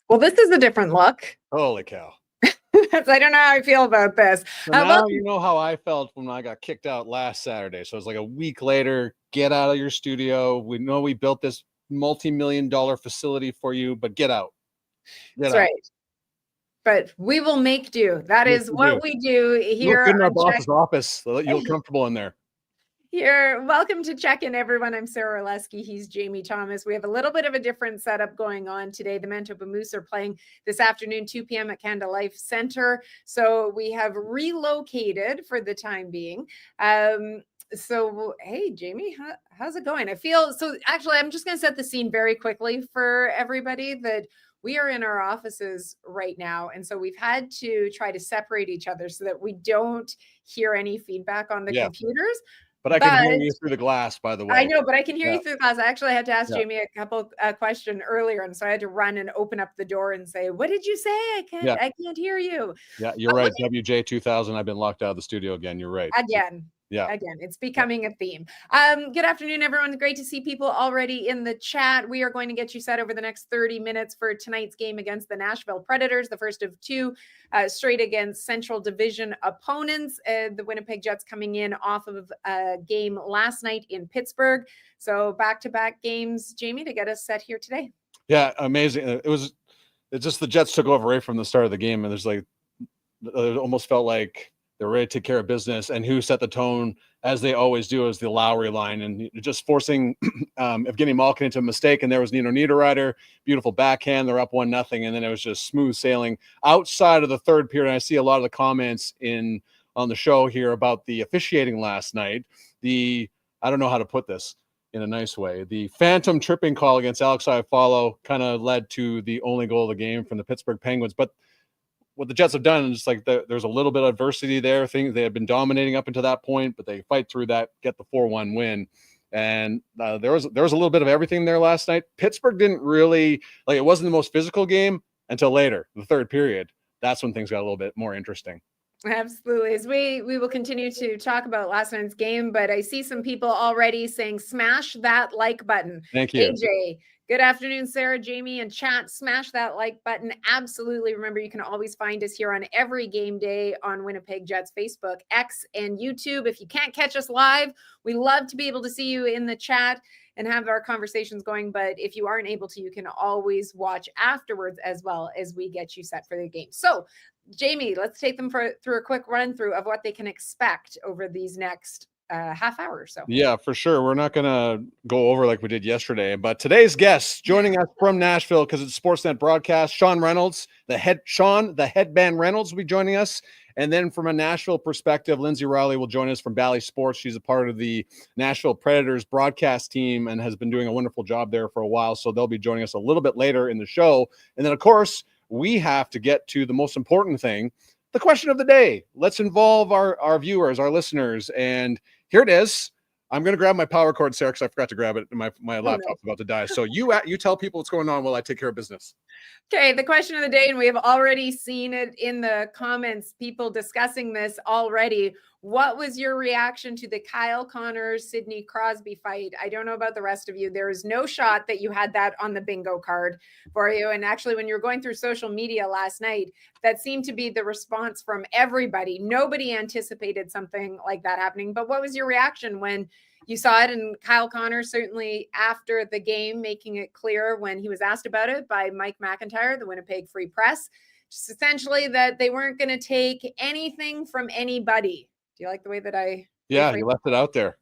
Well, this is a different look. Holy cow. I don't know how I feel about this. So now you know how I felt when I got kicked out last Saturday. So it's like a week later, get out of your studio. We know we built this multi-million-dollar facility for you, but get out. That's right. But we will make do. That is what we do here. Look good in our boss's office. They'll let you feel comfortable in there. Here, welcome to Check In, everyone. I'm Sara Reynolds. He's Jamie Thomas. We have a little bit of a different setup going on today. The Manitoba Moose are playing this afternoon, 2 p.m. at Canada Life Center. So we have relocated for the time being. So, hey, Jamie, how's it going? Actually, I'm just going to set the scene very quickly for everybody that we are in our offices right now. And so we've had to try to separate each other so that we don't hear any feedback on the computers. But I can hear you through the glass, by the way. I know, but I can hear you through the glass. I actually had to ask Jamie a couple question earlier, and so I had to run and open up the door and say, "What did you say? I can't hear you." Yeah, you're right. WJ 2000. I've been locked out of the studio again. You're right. Again, it's becoming a theme. Good afternoon, everyone. Great to see people already in the chat. We are going to get you set over the next 30 minutes for tonight's game against the Nashville Predators, the first of two straight against Central Division opponents. The Winnipeg Jets coming in off of a game last night in Pittsburgh. So back-to-back games, Jamie, to get us set here today. Yeah, amazing. It's just the Jets took over right from the start of the game, and it almost felt like they were ready to take care of business. And who set the tone, as they always do, is the Lowry line, and just forcing Evgeny Malkin into a mistake. And there was Nino Niederreiter, beautiful backhand. They're up 1-0, and then it was just smooth sailing outside of the third period. And I see a lot of the comments on the show here about the officiating last night. I don't know how to put this in a nice way. The phantom tripping call against Alex Iafallo kind of led to the only goal of the game from the Pittsburgh Penguins. But what the Jets have done is there's a little bit of adversity there. They had been dominating up until that point, but they fight through that, get the 4-1 win. And there was a little bit of everything there last night. Pittsburgh didn't really it wasn't the most physical game until later, the third period. That's when things got a little bit more interesting. Absolutely. As we will continue to talk about last night's game, but I see some people already saying smash that like button. Thank you. AJ, good afternoon, Sara, Jamie, and chat. Smash that like button. Absolutely. Remember, you can always find us here on every game day on Winnipeg Jets Facebook, X, and YouTube. If you can't catch us live, we love to be able to see you in the chat and have our conversations going. But if you aren't able to, you can always watch afterwards as well as we get you set for the game. So, Jamie, let's take them through a quick run through of what they can expect over these next half hour or so. Yeah, for sure. We're not going to go over like we did yesterday, but today's guest joining us from Nashville, because it's Sportsnet broadcast, Sean Reynolds, the headband Reynolds will be joining us. And then from a Nashville perspective, Lindsay Rowley will join us from Bally Sports. She's a part of the Nashville Predators broadcast team and has been doing a wonderful job there for a while. So they'll be joining us a little bit later in the show. And then, of course, we have to get to the most important thing, the question of the day. Let's involve our viewers, our listeners. And here it is. I'm going to grab my power cord, Sarah, because I forgot to grab it. My laptop's about to die. So you tell people what's going on while I take care of business. Okay, the question of the day, and we have already seen it in the comments, people discussing this already. What was your reaction to the Kyle Connors, Sidney Crosby fight? I don't know about the rest of you. There is no shot that you had that on the bingo card for you. And actually, when you were going through social media last night, that seemed to be the response from everybody. Nobody anticipated something like that happening. But what was your reaction when you saw it? And Kyle Connors, certainly after the game, making it clear when he was asked about it by Mike McIntyre, the Winnipeg Free Press, just essentially that they weren't going to take anything from anybody. Do you like the way that I? Yeah, you left it out there.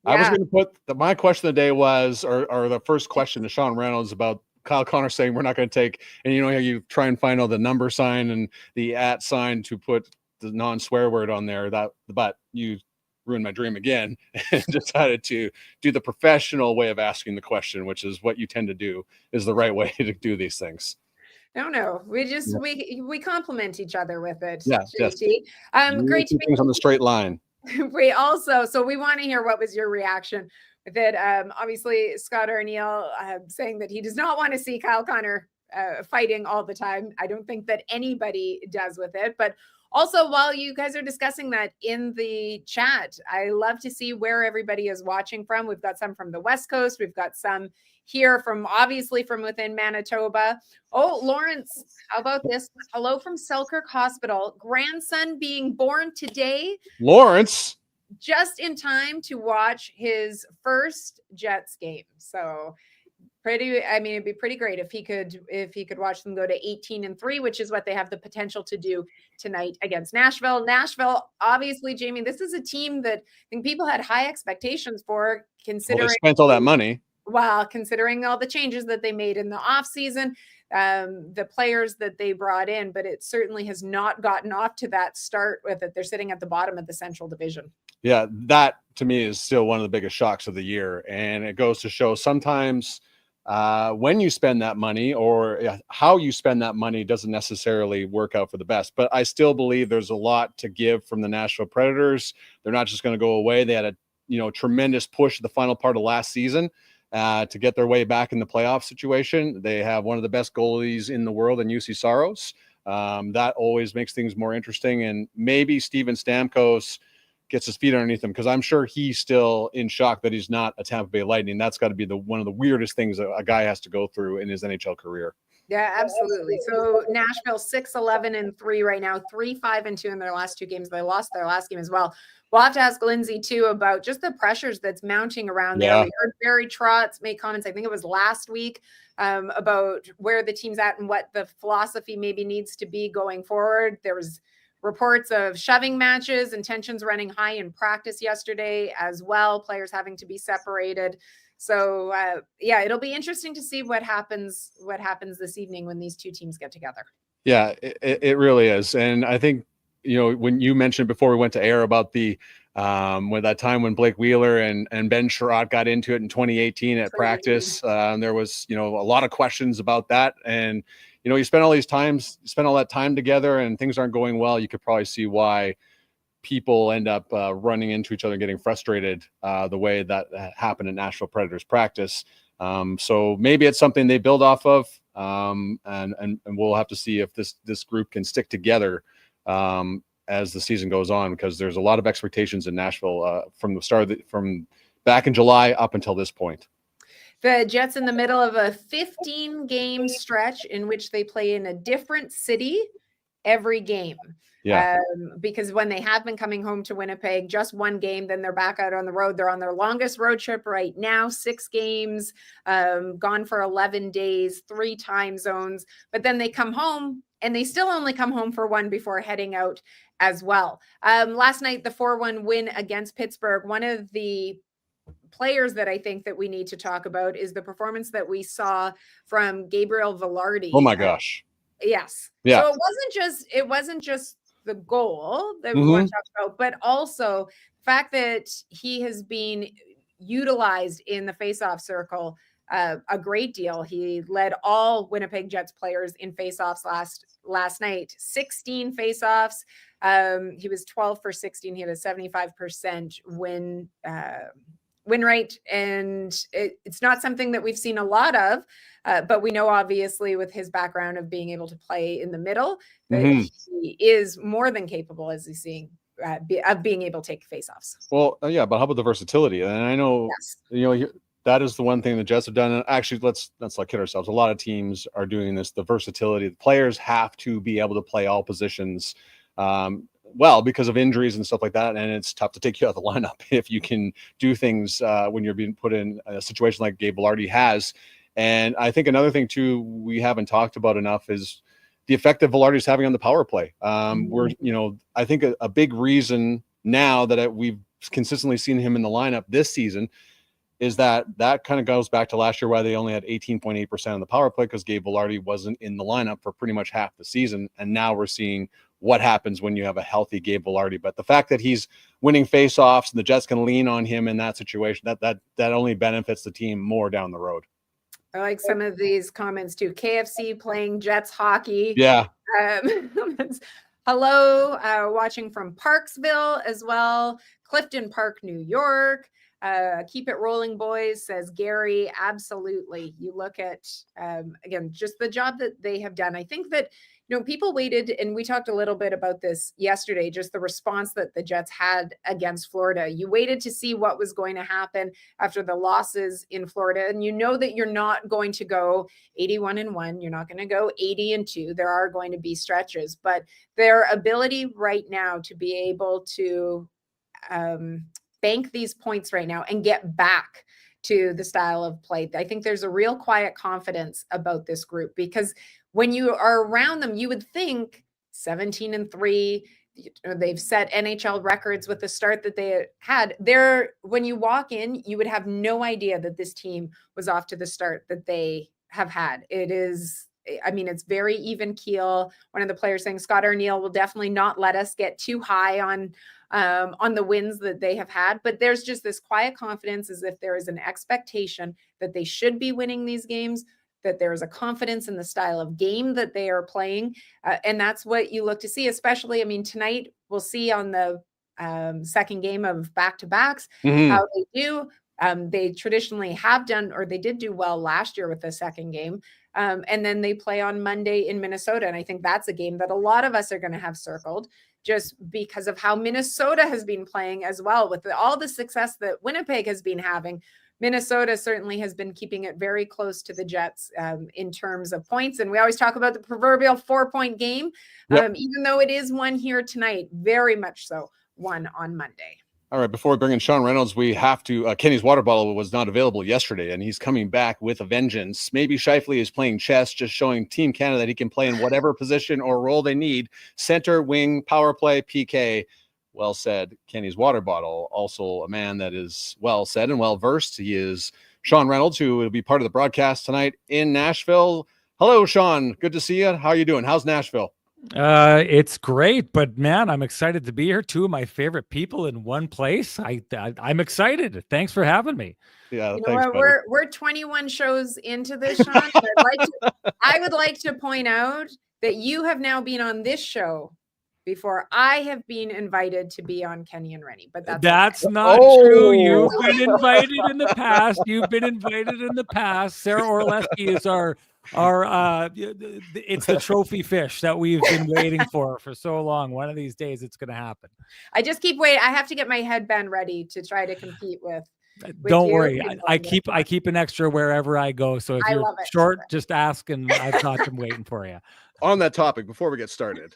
Yeah. I was going to put my question of the day was, or the first question to Sean Reynolds about Kyle Connors saying we're not going to take, and you try and find all the number sign and the @ sign to put the non-swear word on there. But you ruined my dream again and decided to do the professional way of asking the question, which is what you tend to do, is the right way to do these things. No, we just we compliment each other with it. Yeah, yes. Great to be things on the straight line. We want to hear what was your reaction with it. Obviously, Scott Arniel saying that he does not want to see Kyle Connor fighting all the time. I don't think that anybody does with it, but Also, while you guys are discussing that in the chat, I love to see where everybody is watching from. We've got some from the West Coast. We've got some here from obviously from within Manitoba. Oh, Lawrence, how about this? Hello from Selkirk Hospital. Grandson being born today. Lawrence. Just in time to watch his first Jets game. So it'd be pretty great if he could watch them go to 18-3, which is what they have the potential to do tonight against Nashville. Nashville, obviously, Jamie, this is a team that I think people had high expectations for, considering they spent all that money. Well, considering all the changes that they made in the offseason, the players that they brought in, but it certainly has not gotten off to that start with it. They're sitting at the bottom of the Central Division. Yeah, that to me is still one of the biggest shocks of the year. And it goes to show sometimes when you spend that money or how you spend that money doesn't necessarily work out for the best. But I still believe there's a lot to give from the Nashville Predators. They're not just going to go away. They had a tremendous push at the final part of last season to get their way back in the playoff situation. They have one of the best goalies in the world in UC Saros. That always makes things more interesting. And maybe Steven Stamkos gets his feet underneath him, because I'm sure he's still in shock that he's not a Tampa Bay Lightning. That's got to be one of the weirdest things a guy has to go through in his NHL career. Yeah, absolutely. So Nashville 6-11-3 right now, 3-5-2 in their last two games. They lost their last game as well. We'll have to ask Lindsay too about just the pressures that's mounting around there. We heard Barry Trotz make comments, I think it was last week, about where the team's at and what the philosophy maybe needs to be going forward. There was reports of shoving matches and tensions running high in practice yesterday as well, players having to be separated. So it'll be interesting to see what happens this evening when these two teams get together. Yeah, it really is. And I think, when you mentioned before we went to air about the when that time when Blake Wheeler and Ben Sherratt got into it in 2018 at practice, there was, a lot of questions about that. And, you spend all that time together and things aren't going well. You could probably see why people end up running into each other and getting frustrated the way that happened in Nashville Predators practice. So maybe it's something they build off of, and we'll have to see if this group can stick together as the season goes on, because there's a lot of expectations in Nashville from the start from back in July up until this point. The Jets in the middle of a 15-game stretch in which they play in a different city every game. Yeah. Because when they have been coming home to Winnipeg, just one game, then they're back out on the road. They're on their longest road trip right now, 6 games, gone for 11 days, 3 time zones. But then they come home and they still only come home for one before heading out as well. Last night, the 4-1 win against Pittsburgh. One of the players that I think that we need to talk about is the performance that we saw from Gabriel Velarde. Oh my gosh. Yes. Yeah. So it wasn't just the goal that we want to talk about, but also the fact that he has been utilized in the faceoff circle a great deal. He led all Winnipeg Jets players in faceoffs last night, 16 faceoffs. He was 12 for 16. He had a 75% win rate, and it's not something that we've seen a lot of, but we know obviously with his background of being able to play in the middle that he is more than capable, as he's seeing, of being able to take faceoffs. Well, yeah, but how about the versatility? And I know, that is the one thing the Jets have done. And actually, let's not kid ourselves. A lot of teams are doing this. The versatility. The players have to be able to play all positions. Because of injuries and stuff like that. And it's tough to take you out of the lineup if you can do things when you're being put in a situation like Gabe Velarde has. And I think another thing too, we haven't talked about enough is the effect that Velarde is having on the power play. I think a big reason now that we've consistently seen him in the lineup this season is that kind of goes back to last year, why they only had 18.8% on the power play, because Gabe Velarde wasn't in the lineup for pretty much half the season. And now we're seeing what happens when you have a healthy Gabe Velarde. But the fact that he's winning faceoffs and the Jets can lean on him in that situation, that only benefits the team more down the road. I like some of these comments too. KFC playing Jets hockey. Yeah. Hello, watching from Parksville as well. Clifton Park, New York. Keep it rolling, boys, says Gary. Absolutely. You look at, again, just the job that they have done. I think that, people waited, and we talked a little bit about this yesterday, just the response that the Jets had against Florida. You waited to see what was going to happen after the losses in Florida. And that you're not going to go 81-1. You're not going to go 80-2. There are going to be stretches, but their ability right now to be able to bank these points right now and get back to the style of play. I think there's a real quiet confidence about this group, because when you are around them, you would think 17-3, they've set NHL records with the start that they had. When you walk in, you would have no idea that this team was off to the start that they have had. It's very even keel. One of the players saying Scott Arniel will definitely not let us get too high on the wins that they have had. But there's just this quiet confidence, as if there is an expectation that they should be winning these games, that there is a confidence in the style of game that they are playing. And that's what you look to see, especially, tonight we'll see on the second game of back-to-backs how they do. They traditionally have done, or they did do well last year with the second game. And then they play on Monday in Minnesota. And I think that's a game that a lot of us are going to have circled, just because of how Minnesota has been playing as well. With all the success that Winnipeg has been having, Minnesota certainly has been keeping it very close to the Jets in terms of points. And we always talk about the proverbial 4-point game, even though it is one here tonight, very much so one on Monday. All right, before we bring in Sean Reynolds, we have to, Kenny's water bottle was not available yesterday, and he's coming back with a vengeance. Maybe Scheifele is playing chess, just showing Team Canada that he can play in whatever position or role they need. Center, wing, power play, PK. Well said, Kenny's water bottle. Also a man that is well said and well versed. He is Sean Reynolds, who will be part of the broadcast tonight in Nashville. Hello, Sean. Good to see you. How are you doing? How's Nashville? It's great, but man, I'm excited to be here. Two of my favorite people in one place. I'm excited. Thanks for having me. Yeah, thanks, we're 21 shows into this, Sean. I would like to point out that you have now been on this show before I have been invited to be on Kenny and Rennie, but that's okay. Not true. You've been invited in the past. Sarah Orlesky is our it's the trophy fish that we've been waiting for so long. One of these days it's going to happen. I just keep waiting. I have to get my headband ready to try to compete with don't worry. I keep an extra wherever I go. So if you're short, just ask and I've got them waiting for you. On that topic, before we get started,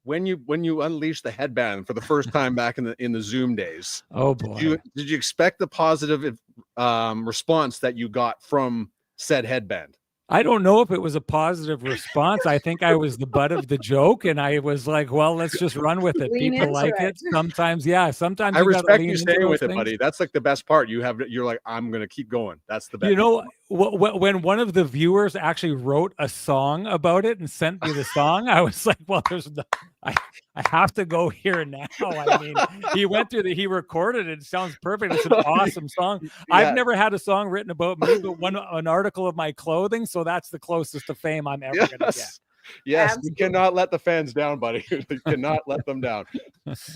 when you unleashed the headband for the first time back in the Zoom days, oh boy, did you expect the positive response that you got from said headband? I don't know if it was a positive response. I think I was the butt of the joke, and I was like, "Well, let's just run with it." People like it. Sometimes, yeah. Sometimes I respect you staying with it, buddy. That's like the best part. You're like, I'm gonna keep going. That's the best. When one of the viewers actually wrote a song about it and sent me the song, I was like, "Well, I have to go here now." I mean, he recorded it. It sounds perfect. It's an awesome song. Yeah. I've never had a song written about me, but an article of my clothing. So that's the closest to fame I'm ever going to get. Yes, absolutely. You cannot let the fans down, buddy. You cannot let them down.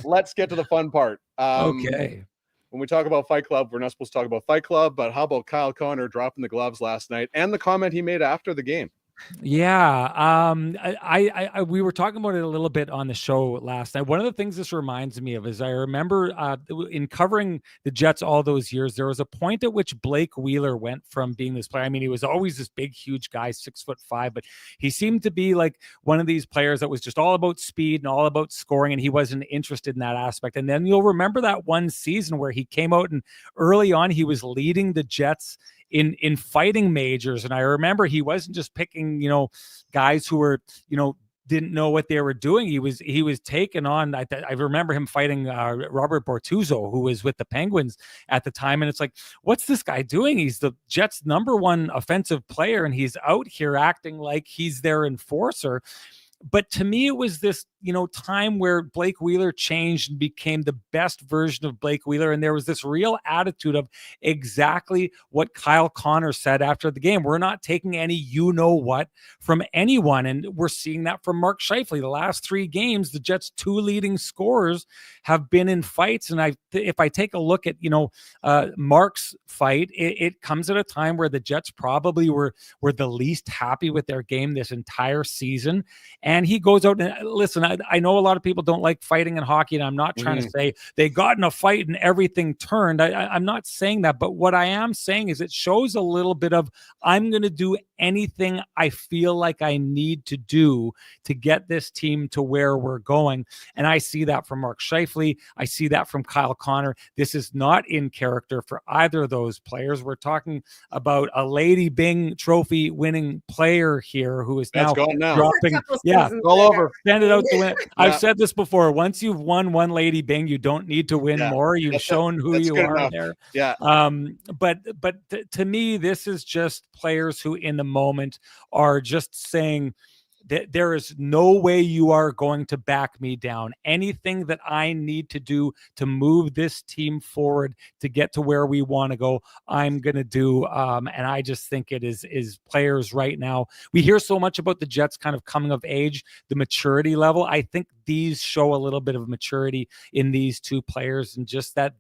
Let's get to the fun part. Okay. When we talk about Fight Club, we're not supposed to talk about Fight Club, but how about Kyle Connor dropping the gloves last night and the comment he made after the game? Yeah. We were talking about it a little bit on the show last night. One of the things this reminds me of is I remember in covering the Jets all those years, there was a point at which Blake Wheeler went from being this player. I mean, he was always this big, huge guy, 6'5", but he seemed to be like one of these players that was just all about speed and all about scoring, and he wasn't interested in that aspect. And then you'll remember that one season where he came out and early on he was leading the Jets in fighting majors. And I remember he wasn't just picking, guys who were, didn't know what they were doing. He was taken on. I remember him fighting Robert Bortuzzo, who was with the Penguins at the time. And it's like, what's this guy doing? He's the Jets' #1 offensive player, and he's out here acting like he's their enforcer. But to me, it was this time where Blake Wheeler changed and became the best version of Blake Wheeler. And there was this real attitude of exactly what Kyle Connor said after the game. We're not taking any what from anyone. And we're seeing that from Mark Scheifele. The last 3 games, the Jets' 2 leading scorers have been in fights. And if I take a look at, Mark's fight, it comes at a time where the Jets probably were the least happy with their game this entire season. And he goes out and listen, I know a lot of people don't like fighting in hockey, and I'm not trying to say they got in a fight and everything turned. I'm not saying that, but what I am saying is it shows a little bit of I'm going to do anything I feel like I need to do to get this team to where we're going. And I see that from Mark Scheifele. I see that from Kyle Connor. This is not in character for either of those players. We're talking about a Lady Bing trophy winning player here who is now dropping. Yeah, all over. Send it out to win. I've said this before. Once you've won one Lady Bing, you don't need to win more. You've shown who you are enough. There. Yeah. But to me, this is just players who in the moment are just saying that there is no way you are going to back me down. Anything that I need to do to move this team forward to get to where we want to go, I'm going to do. And I just think it is players right now. We hear so much about the Jets kind of coming of age, the maturity level. I think these show a little bit of maturity in these 2 players, and just that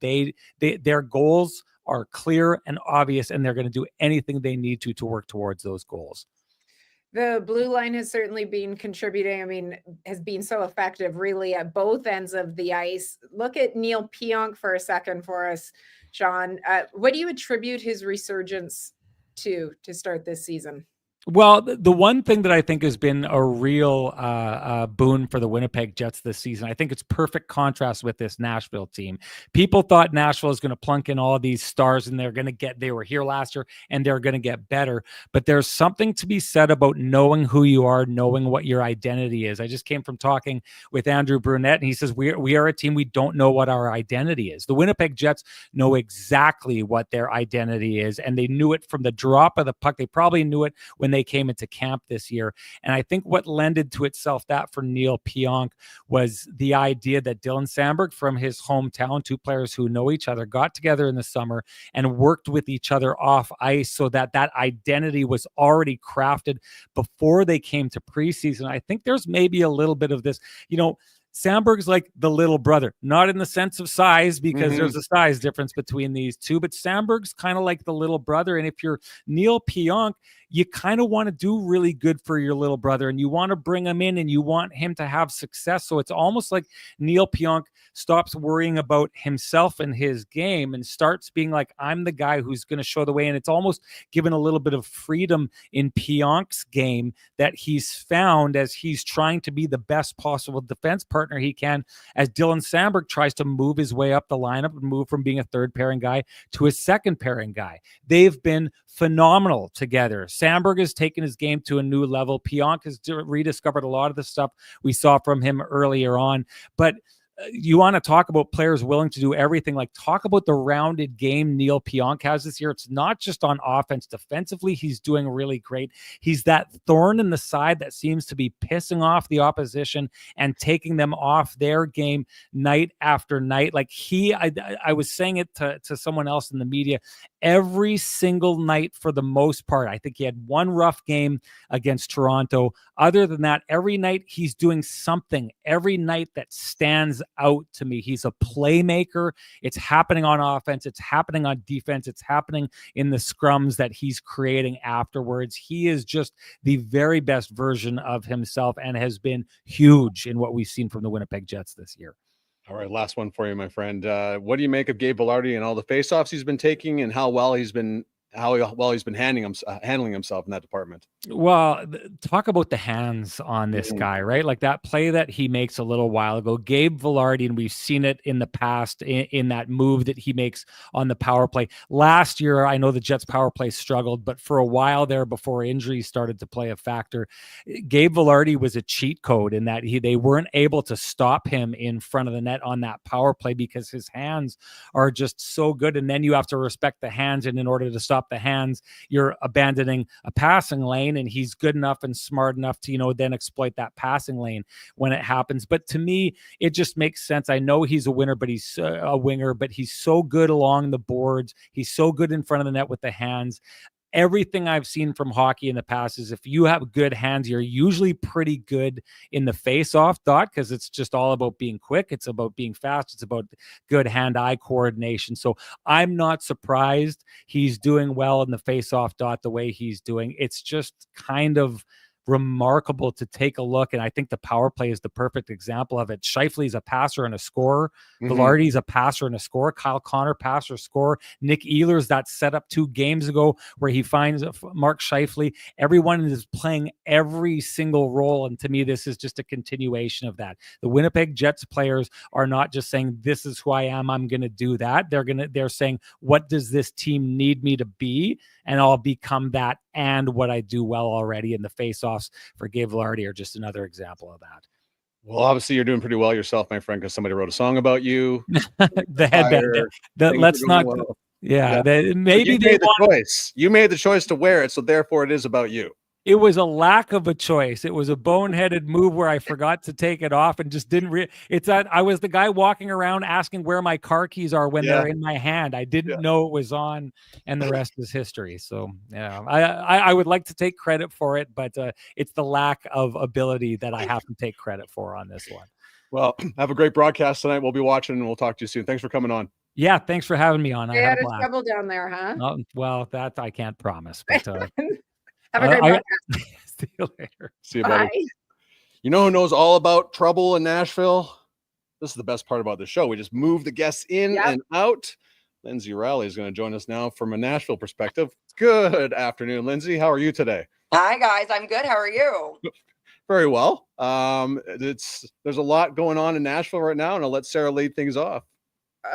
their goals are clear and obvious, and they're going to do anything they need to work towards those goals. The blue line has certainly been contributing. I mean, has been so effective really at both ends of the ice. Look at Neil Pionk for a second for us, Sean. What do you attribute his resurgence to start this season? Well, the one thing that I think has been a real boon for the Winnipeg Jets this season, I think it's perfect contrast with this Nashville team. People thought Nashville was going to plunk in all these stars and they were here last year and they're going to get better. But there's something to be said about knowing who you are, knowing what your identity is. I just came from talking with Andrew Brunette, and he says, we are a team, we don't know what our identity is. The Winnipeg Jets know exactly what their identity is, and they knew it from the drop of the puck. They probably knew it when they came into camp this year. And I think what lended to itself that for Neil Pionk was the idea that Dylan Samberg from his hometown, 2 players who know each other, got together in the summer and worked with each other off ice so that identity was already crafted before they came to preseason. I think there's maybe a little bit of this, Samberg's like the little brother, not in the sense of size, because there's a size difference between these 2, but Samberg's kind of like the little brother. And if you're Neil Pionk, you kind of want to do really good for your little brother, and you want to bring him in and you want him to have success. So it's almost like Neil Pionk stops worrying about himself and his game and starts being like, I'm the guy who's going to show the way. And it's almost given a little bit of freedom in Pionk's game that he's found as he's trying to be the best possible defense partner he can, as Dylan Samberg tries to move his way up the lineup and move from being a 3rd pairing guy to a 2nd pairing guy. They've been phenomenal together. Samberg has taken his game to a new level. Pionk has rediscovered a lot of the stuff we saw from him earlier on. But you want to talk about players willing to do everything. Like, talk about the rounded game Neil Pionk has this year. It's not just on offense. Defensively, he's doing really great. He's that thorn in the side that seems to be pissing off the opposition and taking them off their game night after night. Like I was saying it to someone else in the media, every single night for the most part. I think he had one rough game against Toronto. Other than that, every night he's doing something. Every night that stands out to me. He's a playmaker. It's happening on offense. It's happening on defense. It's happening in the scrums that he's creating afterwards. He is just the very best version of himself and has been huge in what we've seen from the Winnipeg Jets this year. All right, last one for you, my friend. What do you make of Gabe Vilardi and all the faceoffs he's been taking, and how well he's been handling himself in that department? Well, talk about the hands on this guy, right? Like that play that he makes a little while ago, Gabe Vilardi, and we've seen it in the past in that move that he makes on the power play. Last year, I know the Jets power play struggled, but for a while there before injuries started to play a factor, Gabe Vilardi was a cheat code in that they weren't able to stop him in front of the net on that power play because his hands are just so good. And then you have to respect the hands in order to stop stop the hands, you're abandoning a passing lane, and he's good enough and smart enough to, then exploit that passing lane when it happens. But to me, it just makes sense. I know he's a winner, but he's a winger, but he's so good along the boards. He's so good in front of the net with the hands. Everything I've seen from hockey in the past is if you have good hands, you're usually pretty good in the face-off dot, because it's just all about being quick. It's about being fast. It's about good hand-eye coordination. So I'm not surprised he's doing well in the face-off dot the way he's doing. It's just kind of remarkable to take a look, and I think the power play is the perfect example of it. Scheifele's a passer and a scorer. Velarde's a passer and a scorer. Kyle Connor, passer, scorer. Nick Ehlers, that set up 2 games ago where he finds Mark Scheifele. Everyone is playing every single role, and to me, this is just a continuation of that. The Winnipeg Jets players are not just saying, this is who I am, I'm going to do that. They're saying, what does this team need me to be? And I'll become that, and what I do well already. In the face-offs for Gabe Velarde are just another example of that. Well, obviously you're doing pretty well yourself, my friend, because somebody wrote a song about you. The headband. Let's not. Well. Yeah. Maybe you made the choice. You made the choice to wear it, so therefore it is about you. It was a lack of a choice. It was a boneheaded move where I forgot to take it off and just didn't. It's that I was the guy walking around asking where my car keys are when they're in my hand. I didn't know it was on, and the rest is history. So yeah, I would like to take credit for it, but it's the lack of ability that I have to take credit for on this one. Well, have a great broadcast tonight. We'll be watching, and we'll talk to you soon. Thanks for coming on. Yeah, thanks for having me on. I had a trouble down there, huh? Well, that I can't promise, but. Have a great podcast. See you later. See you, buddy. Bye. You know who knows all about trouble in Nashville? This is the best part about the show. We just move the guests in and out. Lindsay Rowley is going to join us now from a Nashville perspective. Good afternoon, Lindsay. How are you today? Hi, guys. I'm good. How are you? Very well. There's a lot going on in Nashville right now, and I'll let Sara lead things off.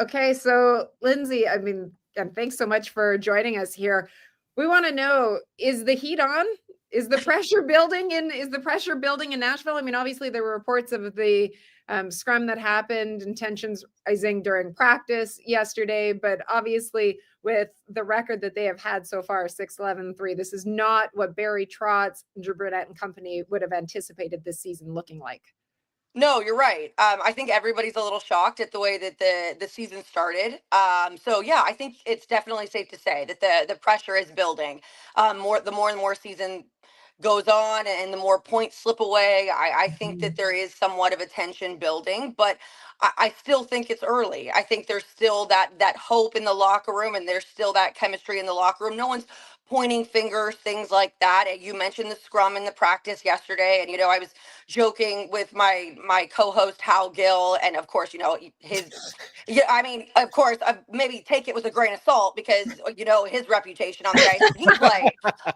Okay, so Lindsay, and thanks so much for joining us here. We want to know, is the heat on? Is the pressure building in Nashville? I mean, obviously there were reports of the scrum that happened and tensions rising during practice yesterday, but obviously with the record that they have had so far, 6-11-3, this is not what Barry Trotz, Andrew Brunette and company would have anticipated this season looking like. No, you're right. I think everybody's a little shocked at the way that the season started. So yeah, I think it's definitely safe to say that the pressure is building. The more and more season goes on and the more points slip away, I think that there is somewhat of a tension building, but I still think it's early. I think there's still that hope in the locker room, and there's still that chemistry in the locker room. No one's pointing fingers, things like that. You mentioned the scrum in the practice yesterday, and I was joking with my co-host Hal Gill, and of course, his of course, maybe take it with a grain of salt, because his reputation on the ice that he played,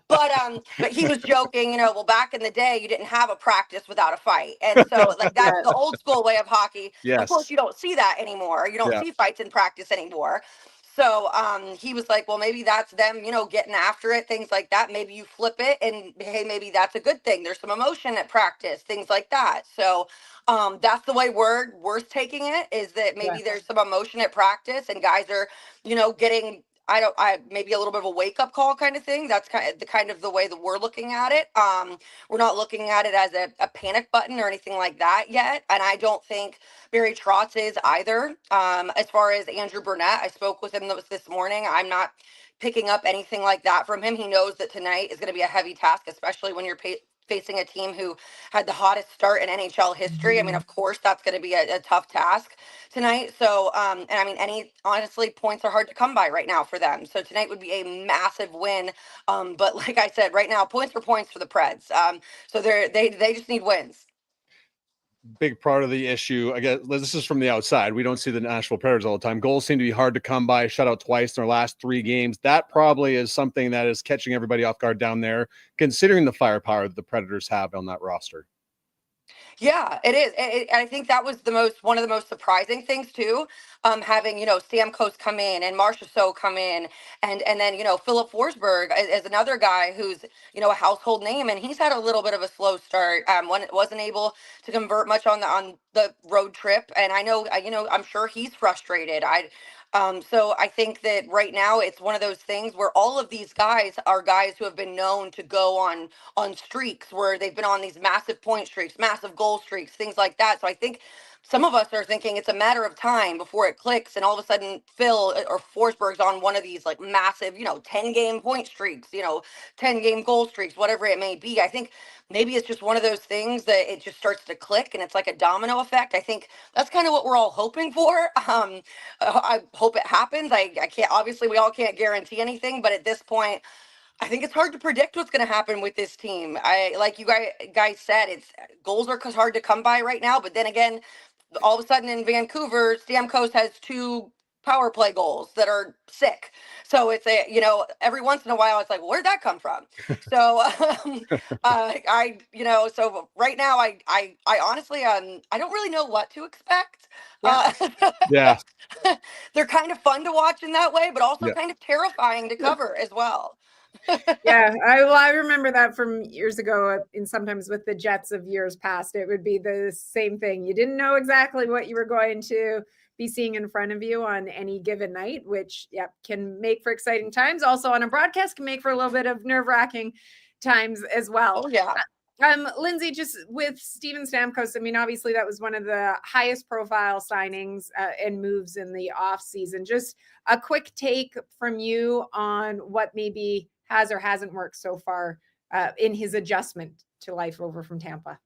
but he was joking, well, back in the day you didn't have a practice without a fight, and so like that's the old school way of hockey. Yes. Of course, you don't see that anymore. You don't see fights in practice anymore. So he was like, well, maybe that's them, getting after it, things like that. Maybe you flip it and, hey, maybe that's a good thing. There's some emotion at practice, things like that. So that's the way we're taking it, is that maybe there's some emotion at practice and guys are, getting maybe a little bit of a wake up call kind of thing. That's kind of the way that we're looking at it. We're not looking at it as a panic button or anything like that yet. And I don't think Barry Trotz is either. As far as Andrew Burnett, I spoke with him this morning. I'm not picking up anything like that from him. He knows that tonight is going to be a heavy task, especially when you're facing a team who had the hottest start in NHL history. I mean, of course, that's going to be a tough task tonight. So, and I mean, honestly, points are hard to come by right now for them. So tonight would be a massive win. But like I said, right now, points for the Preds. So they just need wins. Big part of the issue, I guess, this is from the outside. We don't see the Nashville Predators all the time. Goals seem to be hard to come by. Shut out twice in their last 3 games. That probably is something that is catching everybody off guard down there, considering the firepower that the Predators have on that roster. Yeah, it is. I think that was one of the most surprising things too. Having Stamkos come in and Marchessault come in, and then Philip Forsberg is another guy who's a household name, and he's had a little bit of a slow start. Wasn't able to convert much on the road trip, and I know I'm sure he's frustrated. So I think that right now it's one of those things where all of these guys are guys who have been known to go on streaks where they've been on these massive point streaks, massive goal streaks, things like that. So I think some of us are thinking it's a matter of time before it clicks, and all of a sudden Phil or Forsberg's on one of these like massive, 10-game point streaks, 10-game goal streaks, whatever it may be. I think maybe it's just one of those things that it just starts to click and it's like a domino effect. I think that's kind of what we're all hoping for. I hope it happens. I can't, obviously we all can't guarantee anything, but at this point, I think it's hard to predict what's going to happen with this team. Like you guys said, it's goals are hard to come by right now. But then again, all of a sudden in Vancouver, Stamkos has 2 power play goals that are sick. So it's every once in a while it's like, well, where'd that come from? So so right now I honestly I don't really know what to expect. Yeah. They're kind of fun to watch in that way, but also Yeah. kind of terrifying to cover as well. Yeah, I remember that from years ago, and sometimes with the Jets of years past, it would be the same thing. You didn't know exactly what you were going to be seeing in front of you on any given night, which can make for exciting times. Also on a broadcast can make for a little bit of nerve-wracking times as well. Oh yeah. Lindsay, just with Steven Stamkos, I mean, obviously that was one of the highest profile signings and moves in the off season. Just a quick take from you on what maybe has or hasn't worked so far in his adjustment to life over from Tampa.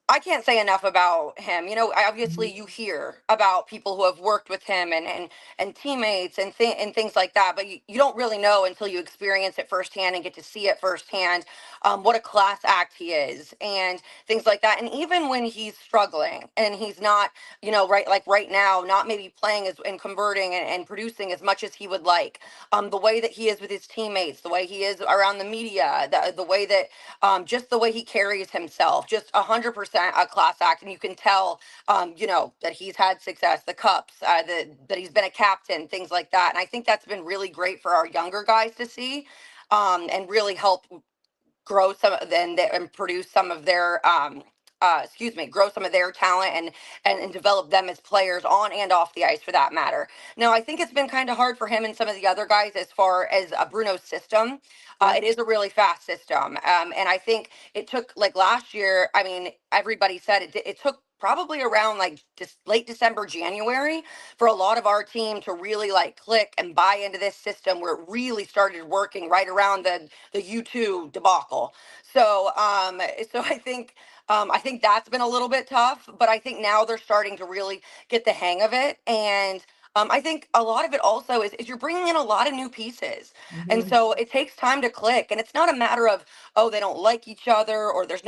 I can't say enough about him. Obviously you hear about people who have worked with him and teammates and things like that, but you don't really know until you experience it firsthand and get to see it firsthand, what a class act he is and things like that. And even when he's struggling and he's not, right now, not maybe playing and converting and producing as much as he would like, the way that he is with his teammates, the way he is around the media, the way that, just the way he carries himself, just 100% a class act. And you can tell, that he's had success, the cups, that he's been a captain, things like that. And I think that's been really great for our younger guys to see, and really help grow some of them and produce some of their, grow some of their talent and develop them as players on and off the ice for that matter. Now, I think it's been kind of hard for him and some of the other guys as far as Bruno's system. It is a really fast system. And I think it took like last year, I mean, everybody said it took probably around like just late December, January for a lot of our team to really like click and buy into this system where it really started working right around the U2 debacle. So I think that's been a little bit tough, but I think now they're starting to really get the hang of it. And I think a lot of it also is you're bringing in a lot of new pieces. And so it takes time to click. And it's not a matter of, oh, they don't like each other or there's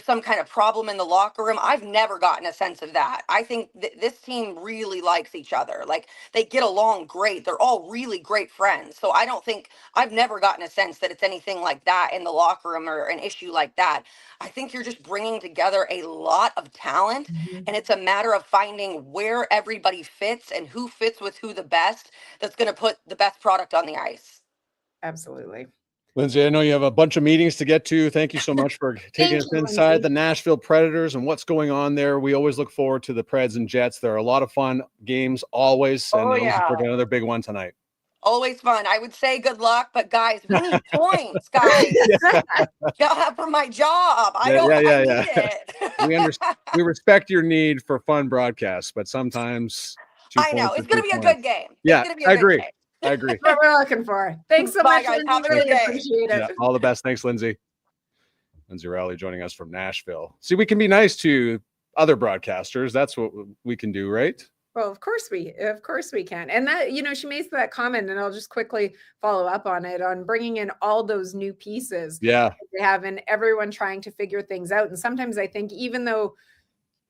some kind of problem in the locker room. I've never gotten a sense of that. I think this team really likes each other. Like they get along great. They're all really great friends. So I've never gotten a sense that it's anything like that in the locker room or an issue like that. I think you're just bringing together a lot of talent, and it's a matter of finding where everybody fits and who fits with who the best that's going to put the best product on the ice. Absolutely. Lindsay, I know you have a bunch of meetings to get to. Thank you so much for taking us inside the Nashville Predators and what's going on there. We always look forward to the Preds and Jets. There are a lot of fun games always, and we're another big one tonight. Always fun. I would say good luck, but guys, we need points, guys. For my job. I need it. We respect your need for fun broadcasts, but sometimes I know it's going to be a good game. Yeah, I agree. I agree. That's what we're looking for. Thanks so much, guys. Lindsay. Have a good day. Appreciate it. Yeah, all the best. Thanks, Lindsay. Lindsay Rowley joining us from Nashville. See, we can be nice to other broadcasters. That's what we can do, right? Well, of course we can. And that, she makes that comment, and I'll just quickly follow up on it, on bringing in all those new pieces. Yeah. They have, and everyone trying to figure things out. And sometimes I think even though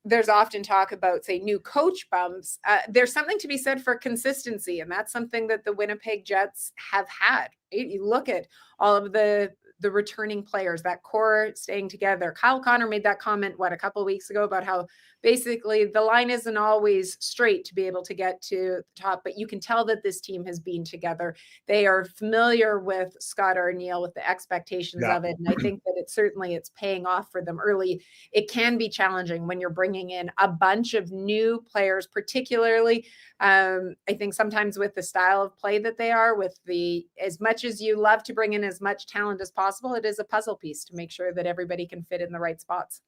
there's often talk about, say, new coach bumps, there's something to be said for consistency. And that's something that the Winnipeg Jets have had. Right? You look at all of the the returning players, that core staying together. Kyle Connor made that comment, a couple of weeks ago, about how basically the line isn't always straight to be able to get to the top, but you can tell that this team has been together. They are familiar with Scott Arniel, with the expectations of it. And I think that it's paying off for them early. It can be challenging when you're bringing in a bunch of new players, particularly I think sometimes with the style of play that they are, with as much as you love to bring in as much talent as possible, it is a puzzle piece to make sure that everybody can fit in the right spots.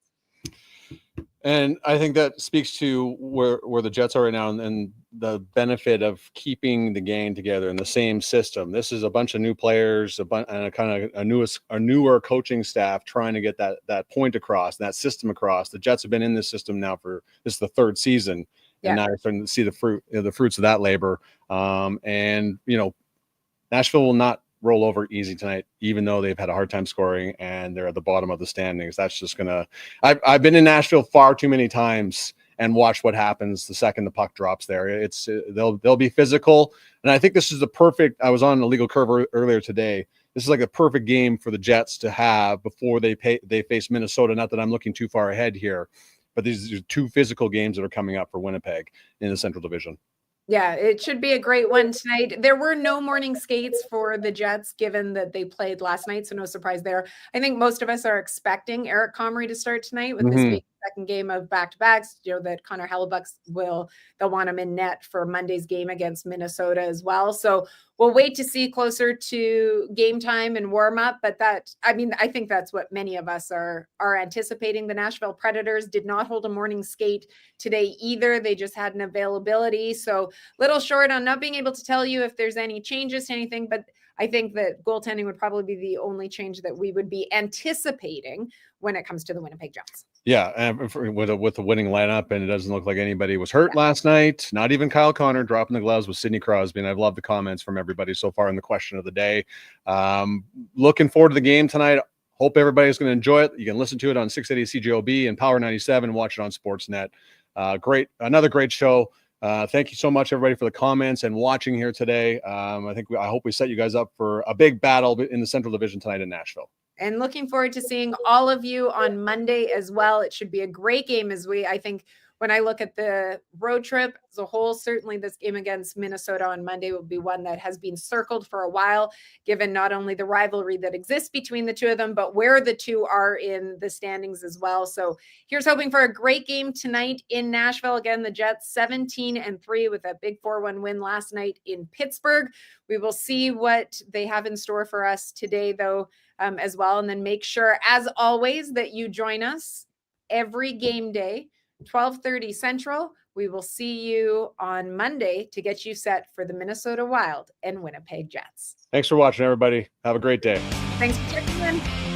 And I think that speaks to where the Jets are right now, and the benefit of keeping the gang together in the same system. This is a bunch of new players, and a newer coaching staff trying to get that point across, that system across. The Jets have been in this system now this is the third season, and now you're starting to see the fruits of that labor. And Nashville will not roll over easy tonight, even though they've had a hard time scoring and they're at the bottom of the standings. That's just I've been in Nashville far too many times and watched what happens the second the puck drops there. They'll be physical. And I think this is I was on a legal curve earlier today. This is like a perfect game for the Jets to have before they face Minnesota. Not that I'm looking too far ahead here, but these are two physical games that are coming up for Winnipeg in the Central Division. Yeah, it should be a great one tonight. There were no morning skates for the Jets, given that they played last night, so no surprise there. I think most of us are expecting Eric Comrie to start tonight, with this being the second game of back-to-backs. That Connor Hellebuck they'll want him in net for Monday's game against Minnesota as well. So we'll wait to see closer to game time and warm up. But I think that's what many of us are anticipating. The Nashville Predators did not hold a morning skate today either. They just had an availability. So little short on not being able to tell you if there's any changes to anything, but I think that goaltending would probably be the only change that we would be anticipating when it comes to the Winnipeg Jets. Yeah, and with the winning lineup, and it doesn't look like anybody was hurt last night. Not even Kyle Connor dropping the gloves with Sidney Crosby. And I've loved the comments from everybody so far in the question of the day. Looking forward to the game tonight. Hope everybody's going to enjoy it. You can listen to it on 680 CJOB and Power 97. Watch it on Sportsnet. Another great show. Thank you so much, everybody, for the comments and watching here today. I hope we set you guys up for a big battle in the Central Division tonight in Nashville. And looking forward to seeing all of you on Monday as well. It should be a great game, I think when I look at the road trip as a whole, certainly this game against Minnesota on Monday will be one that has been circled for a while, given not only the rivalry that exists between the two of them, but where the two are in the standings as well. So here's hoping for a great game tonight in Nashville. Again, the Jets 17-3 with that big 4-1 win last night in Pittsburgh. We will see what they have in store for us today, though, as well. And then make sure, as always, that you join us every game day, 12:30 Central. We will see you on Monday to get you set for the Minnesota Wild and Winnipeg Jets. Thanks for watching, everybody. Have a great day. Thanks for checking in.